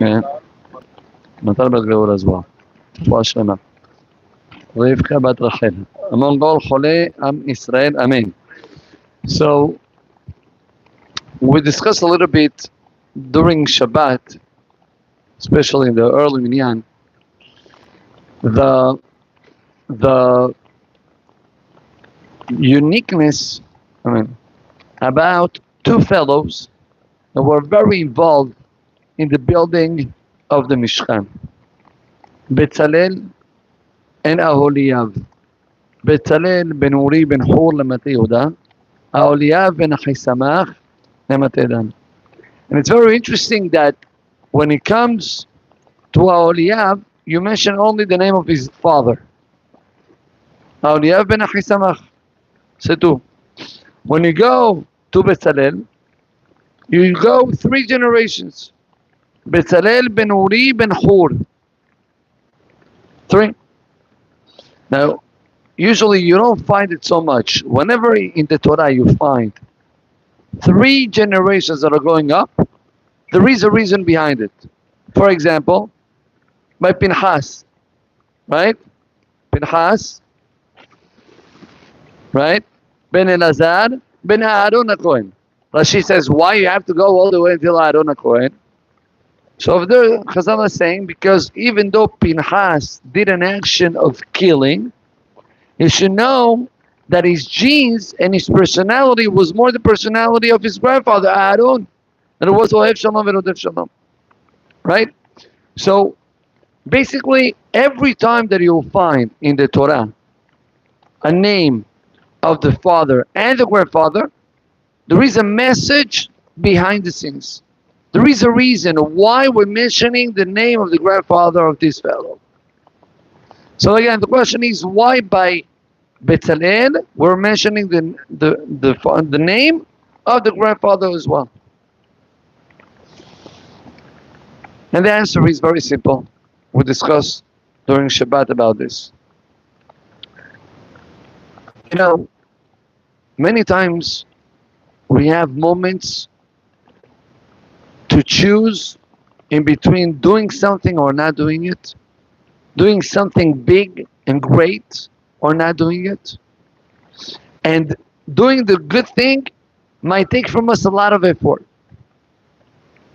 כן. נתן בת גאולה as well. תפואה שלמה. רבקה בת רחל. המון כל חולי עם ישראל, amen. So, we discussed a little bit during Shabbat, especially in the early minyan, the uniqueness, about two fellows that were very involved in the building of the Mishkan, Bezalel and Aholiav. Bezalel ben Uri ben Hur leMat Yehuda, Aholiav ben Achisamach leMat Dan. And it's very interesting that when it comes to Aholiav, you mention only the name of his father. Aholiav ben Achisamach. C'est tout. When you go to Bezalel, you go 3 generations. Bezalel ben Uri ben Hur. 3. Now, usually you don't find it so much. Whenever in the Torah you find 3 generations that are going up, there is a reason behind it. For example, by Pinchas, right? Pinchas, right? Ben Elazar, Ben Aaron HaKohen. Rashi says, why you have to go all the way until Aaron HaKohen? So there, Chazal is saying, because even though Pinchas did an action of killing, you should know that his genes and his personality was more the personality of his grandfather, Aaron, than it was Ohev Shalom and Odef Shalom. Right? So, basically, every time that you'll find in the Torah a name of the father and the grandfather, there is a message behind the scenes. There is a reason why we're mentioning the name of the grandfather of this fellow. So again, the question is, why by Bezalel we're mentioning the name of the grandfather as well? And the answer is very simple. We discussed during Shabbat about this. You know, many times we have moments to choose in between doing something or not doing it, doing something big and great or not doing it. And doing the good thing might take from us a lot of effort.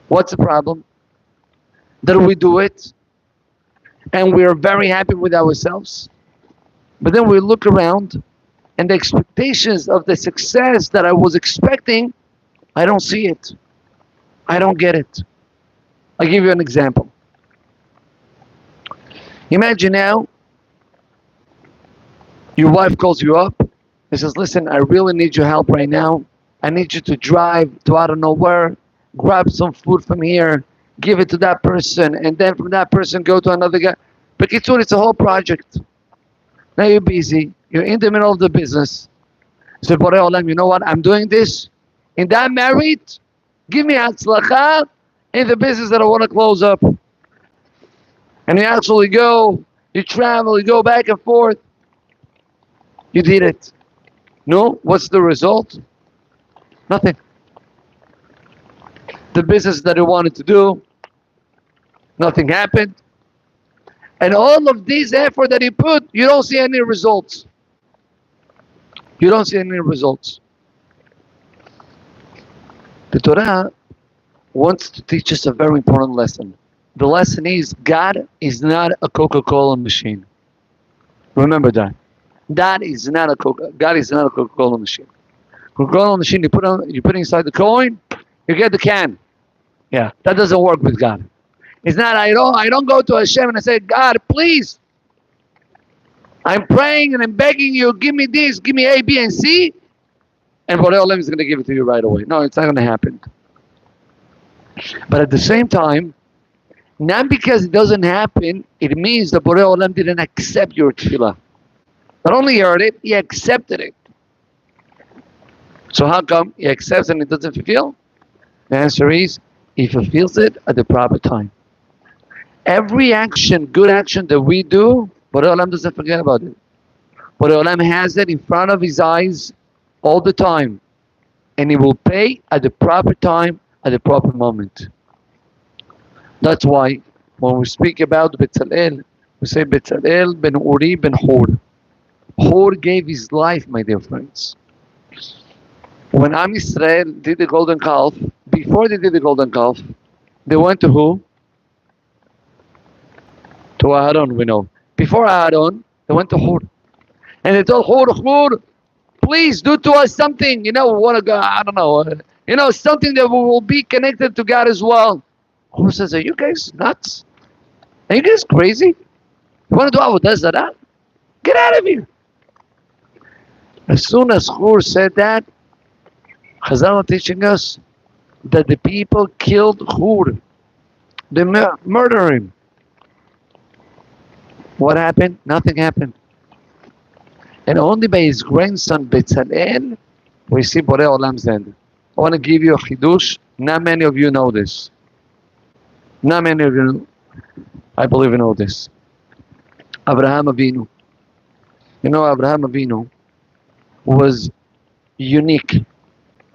What's the problem? That we do it and we are very happy with ourselves, but then we look around and the expectations of the success that I was expecting, I don't see it. I don't get it. I'll give you an example. Imagine now, your wife calls you up and says, listen, I really need your help right now. I need you to drive to I don't know where, grab some food from here, give it to that person, and then from that person go to another guy. But it's a whole project. Now you're busy. You're in the middle of the business. So, Borei Olam, you know what? I'm doing this. In that merit, give me hatzlacha in the business that I want to close up. And you actually go, you travel, you go back and forth. You did it. No? What's the result? Nothing. The business that you wanted to do, nothing happened. And all of this effort that you put, you don't see any results. You don't see any results. The Torah wants to teach us a very important lesson. The lesson is God is not a Coca-Cola machine. Remember that. God is not a Coca-Cola machine. Coca-Cola machine, you put inside the coin, you get the can. Yeah, that doesn't work with God. It's not, I don't go to Hashem and I say, God, please, I'm praying and I'm begging you, give me this, give me A, B, and C, and Borei Olam is going to give it to you right away. No, it's not going to happen. But at the same time, not because it doesn't happen, it means that Borei Olam didn't accept your tefillah. Not only heard it, he accepted it. So how come he accepts and it doesn't fulfill? The answer is, he fulfills it at the proper time. Every action, good action that we do, Borei Olam doesn't forget about it. Borei Olam has it in front of his eyes all the time. And he will pay at the proper time, at the proper moment. That's why when we speak about Bezalel, we say Bezalel ben Uri ben Hur. Hur gave his life, my dear friends. When Am Israel did the golden calf, before they did the golden calf, they went to who? To Aaron, we know. Before Aaron, they went to Hur. And they told Hur, please do to us something. We want to go, I don't know. Something that will be connected to God as well. Hur says, are you guys nuts? Are you guys crazy? You want to do Avodah Zarah? Get out of here. As soon as Hur said that, Chazal are teaching us that the people killed Hur. They murdered him. What happened? Nothing happened. And only by his grandson Bezalel, we see Borei Olam's end. I want to give you a chidush. Not many of you know this. Not many of you, I believe, know this. Abraham Avinu. Abraham Avinu was unique.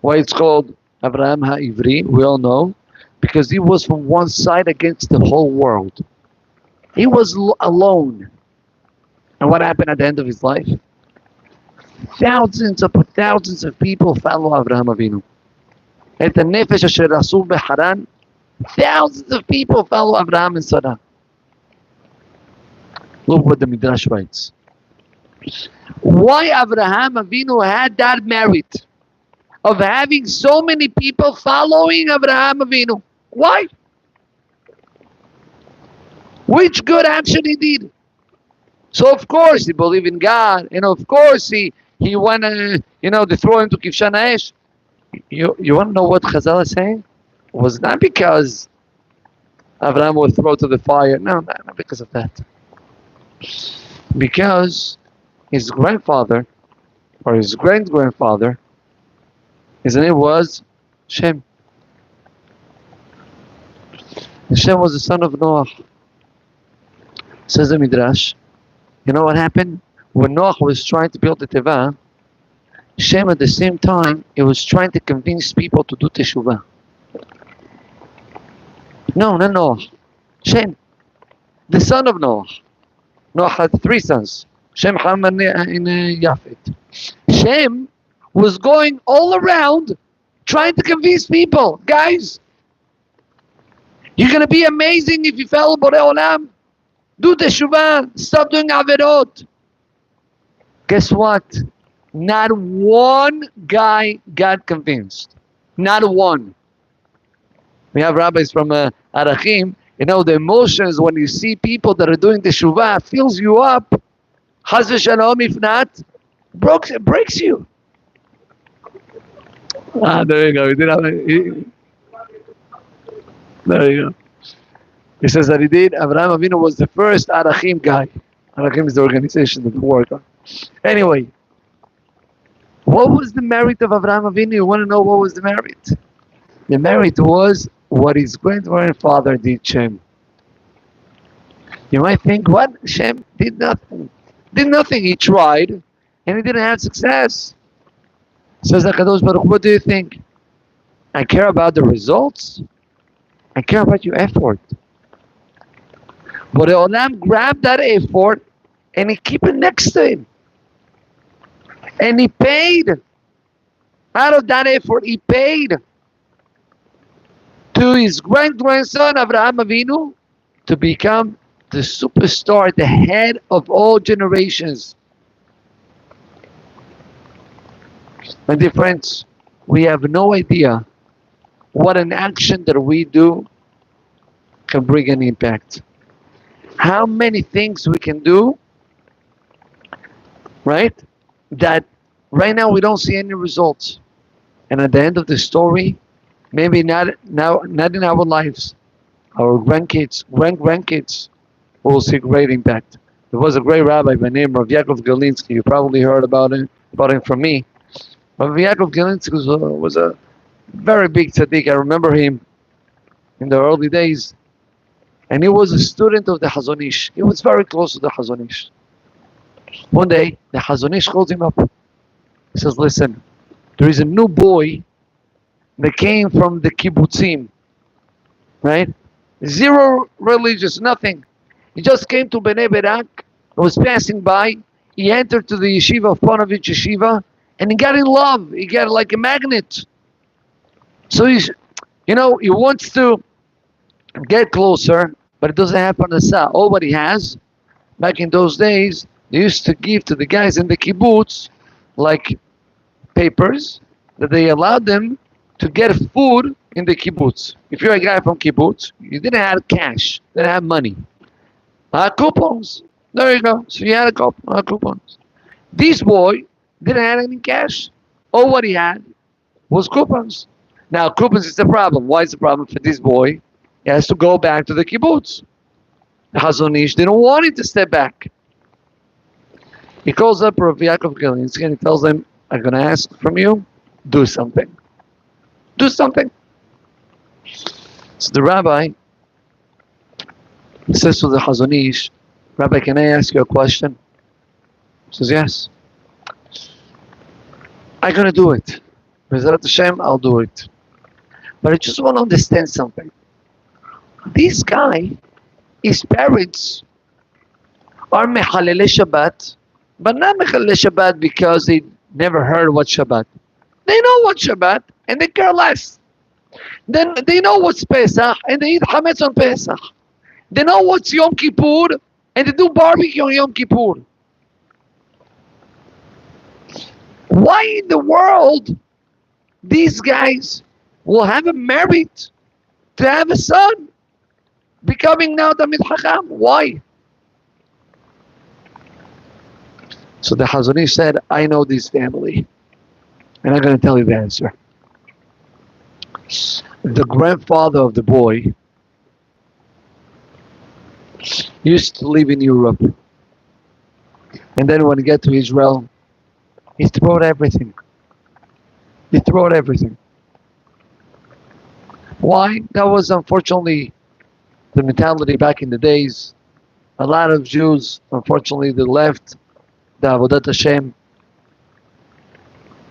Why it's called Abraham HaIvri, we all know, because he was from one side against the whole world. He was alone. And what happened at the end of his life? Thousands of people follow Abraham Avinu. At the Nefesh Asher Rasul Beharan, thousands of people follow Abraham and Sara. Look what the Midrash writes. Why Abraham Avinu had that merit of having so many people following Abraham Avinu? Why? Which good action he did? So of course he believed in God, and of course he went, they throw him to Kivshan Ha'esh. You want to know what Chazal is saying? It was not because Abraham was thrown to the fire. No, not because of that. Because his grandfather, or his great-grandfather, his name was Shem. And Shem was the son of Noah. Says the Midrash, you know what happened? When Noah was trying to build the Teva, Shem at the same time, he was trying to convince people to do Teshuvah. No, not Noah. Shem, the son of Noah. Noah had 3 sons. Shem, Ham, and Yafet. Shem was going all around trying to convince people, guys, you're going to be amazing if you follow Borei Olam. Do Teshuvah. Stop doing Averot. Guess what? Not one guy got convinced. Not one. We have rabbis from Arachim. The emotions when you see people that are doing Teshuvah fills you up. Chas v'shalom, if not, breaks you. There you go. There you go. He says that he did. Abraham Avinu was the first Arachim guy. Arachim is the organization that we work on. Anyway, what was the merit of Abraham Avinu? You want to know what was the merit? The merit was what his great-grandfather did, Shem. You might think, what? Shem did nothing. Did nothing. He tried, and he didn't have success. Says HaKadosh Baruch Hu, what do you think? I care about the results. I care about your effort. But the Olam grabbed that effort and he kept it next to him. And he paid. Out of that effort, he paid to his great-grandson, Abraham Avinu, to become the superstar, the head of all generations. My dear friends, we have no idea what an action that we do can bring an impact. How many things we can do, right? That right now we don't see any results. And at the end of the story, maybe not in our lives, our grandkids will see great impact. There was a great rabbi by the name of Yaakov Galinsky. You probably heard about him from me. But Yaakov Galinsky was a very big tzaddik. I remember him in the early days. And he was a student of the Chazon Ish. He was very close to the Chazon Ish. One day, the Chazon Ish calls him up. He says, listen, there is a new boy that came from the kibbutzim, right? Zero religious, nothing. He just came to Bnei Brak, was passing by. He entered to the yeshiva of Panovich Yeshiva, and he got in love. He got like a magnet. So he wants to get closer, but it doesn't happen on the side. All what he has, back in those days, they used to give to the guys in the kibbutz, like papers, that they allowed them to get food in the kibbutz. If you're a guy from kibbutz, you didn't have cash, didn't have money. Coupons. There you go. So you had coupons. This boy didn't have any cash. All what he had was coupons. Now coupons is the problem. Why is the problem for this boy? He has to go back to the kibbutz. The Chazon Ish didn't want him to step back. He calls up Rabbi Yaakov Galinsky and he tells him, I'm going to ask from you, do something. Do something. So the rabbi says to the Chazon Ish, Rabbi, can I ask you a question? He says, yes. I'm going to do it. B'ezrat Hashem, I'll do it. But I just want to understand something. This guy, his parents are Mechalele Shabbat, but not Mechalele Shabbat because they never heard what Shabbat. They know what Shabbat, and they care less. Then they know what's Pesach, and they eat Hametz on Pesach. They know what's Yom Kippur, and they do barbecue on Yom Kippur. Why in the world these guys will have a merit to have a son becoming now Talmid Chacham? Why? So the Chazon Ish said, I know this family, and I'm going to tell you the answer. The grandfather of the boy used to live in Europe, and then when he got to Israel, he threw out everything. He threw out everything. Why? That was unfortunately the mentality back in the days. A lot of Jews, unfortunately, they left the Avodat Hashem.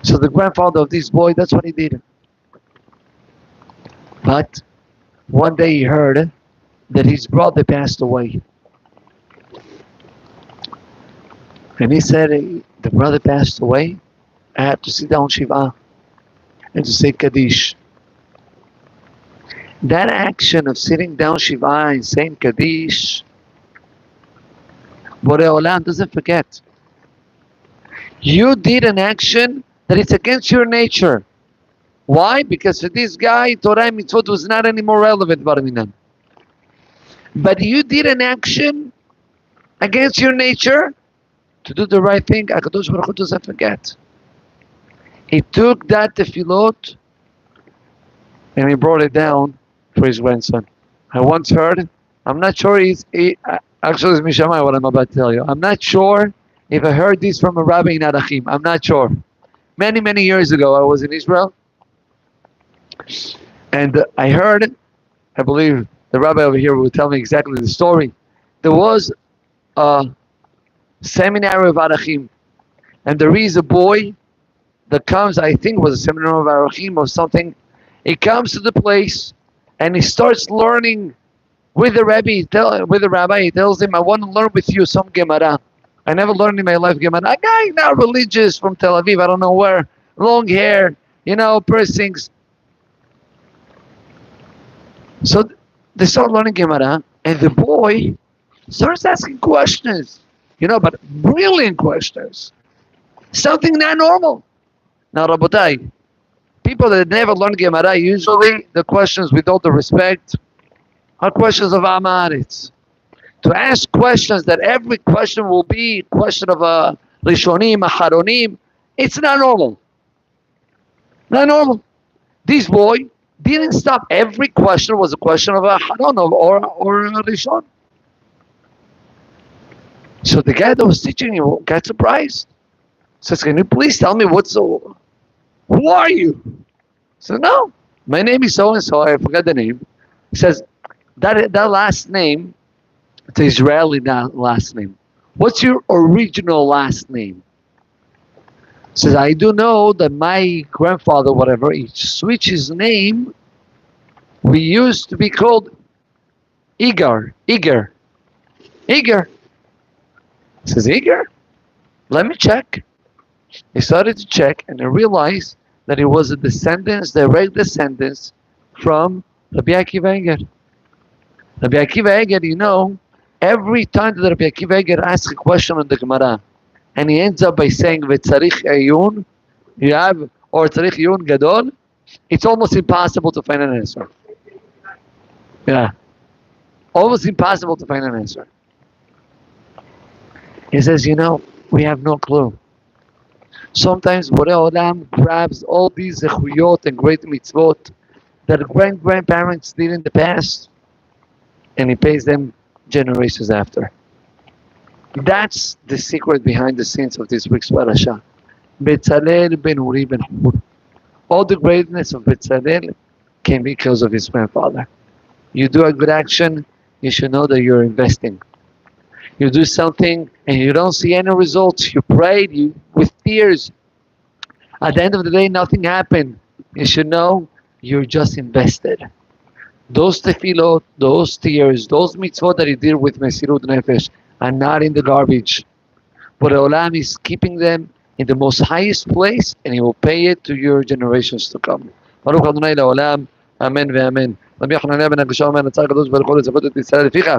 So the grandfather of this boy, that's what he did. But one day he heard that his brother passed away. And he said, the brother passed away. I had to sit down Shiva and to say Kaddish. That action of sitting down Shiva and saying Kaddish, Borei Olam doesn't forget. You did an action that is against your nature. Why? Because for this guy, Torah and Mitzvot was not anymore relevant, Barminan. But you did an action against your nature to do the right thing. HaKadosh Baruch Hu doesn't forget. He took that tefillot and he brought it down for his grandson. I once heard, I'm not sure actually it's Mishamai what I'm about to tell you. I'm not sure if I heard this from a rabbi in Arachim. I'm not sure. Many, many years ago, I was in Israel. And I heard, I believe the rabbi over here will tell me exactly the story. There was a seminary of Arachim. And there is a boy that comes, I think it was a seminary of Arachim or something. He comes to the place and he starts learning with the rabbi. He tells him, I want to learn with you some Gemara. I never learned in my life Gemara. A guy now religious from Tel Aviv, I don't know where, long hair, piercings. So they start learning Gemara, and the boy starts asking questions, but brilliant questions. Something not normal. Now, Rabotai, people that never learn Gemara, usually the questions, with all the respect, are questions of Amaritz. To ask questions that every question will be a question of a Rishonim, Acharonim, it's not normal. Not normal. This boy didn't stop. Every question was a question of a Acharon or a Rishon. So the guy that was teaching him got surprised. Says, can you please tell me who are you? I said, no, my name is so-and-so, I forgot the name. He says, that last name, it's an Israeli last name. What's your original last name? He says, I do know that my grandfather, whatever, he switched his name. We used to be called Eager. He says, eager? Let me check. He started to check and he realized that it was a direct descendants from Rabbi Akiva Eger. Rabbi Akiva Eger, every time that Rabbi Akiva Eger asks a question on the Gemara, and he ends up by saying, V'tzarich ayun, or tzarich ayun gadol, it's almost impossible to find an answer. Yeah. Almost impossible to find an answer. He says, we have no clue. Sometimes Borei Olam grabs all these zechuyot and great mitzvot that grandparents did in the past, and he pays them generations after. That's the secret behind the scenes of this week's parasha. Betzalel ben Uri ben Hur. All the greatness of Betzalel came because of his grandfather. You do a good action, you should know that you're investing. You do something and you don't see any results. You prayed with tears. At the end of the day, nothing happened. You should know you're just invested. Those tefillot, those tears, those mitzvot that you did with Mesirut Nefesh are not in the garbage. But Olam is keeping them in the most highest place, and He will pay it to your generations to come. Baruch Adonai Le'olam. Amen ve'amen. רבי יוחנן בן הגשם אומר, נצר הקדוש ברוך הוא לצוות את ישראל לפיכך